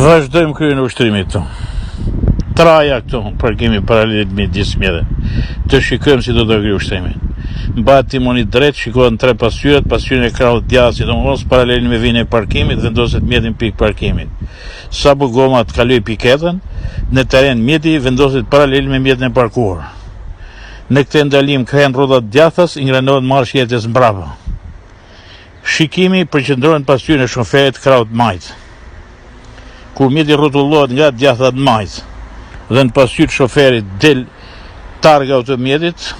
Vazhdojmë kryen e ushtrimit këtu. Traja këtu, parkimi paralelit me disë mjede. Të shikojmë si do të kry ushtrimin. Mbahet timoni drejt, shikohen 3 pasqyrat, pasqyrën e krahut djathtë, sidomos paralel me vijën e parkimit, vendoset mjetin pikë parkimit. Sapo goma të kaloj piketën, në teren mjeti vendoset paralel me mjetin e parkuar. Në këtë ndalim krehen rrodat djathtas, ingranohet marshi jetës mbrapa. Shikimi përqendrohet pasqyrën e shoferit krahut majt. Kur mjeti rrotullohet nga djathtat majt dhe në pasqyrë shoferit del targa automjetit,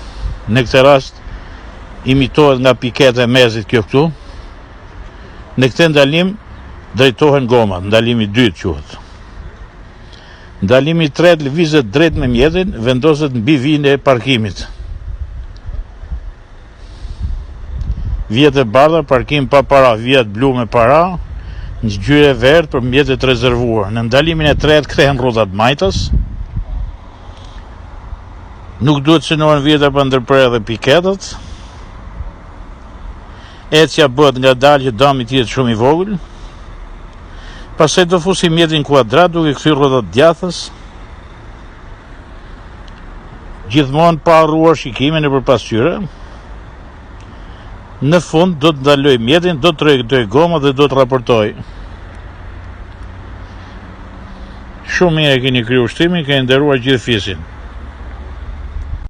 në këtë rast imitohet nga piketa e mezit kjo këtu. Në këtë ndalim drejtohen gomat, ndalimi 2 quhet. Ndalimi 3 lëvizet drejt me mjetin, vendoset mbi vijën e parkimit. Vijat e bardha, parkim pa para, vijat blu me para, ngjyrë e verdhë për mjetet rezervuar. Në ndalimin e 3 kthehen rrotat majtas. Nuk duhet shënohen vjeta për ndërprerje dhe piketat. Ecja bëhet nga dalë që dami tjetë shumë i vogël. Pastaj do fusim mjetin kuadrat duke kthyer rrotat djathtas. Gjithmonë pa harruar shikimin nëpër pasqyra. Në fund do të ndaloj mjetin, do të rregulloj gomat dhe do të raportoj. Shumë mirë e keni kryer ushtrimin, keni nderuar gjithë fisin.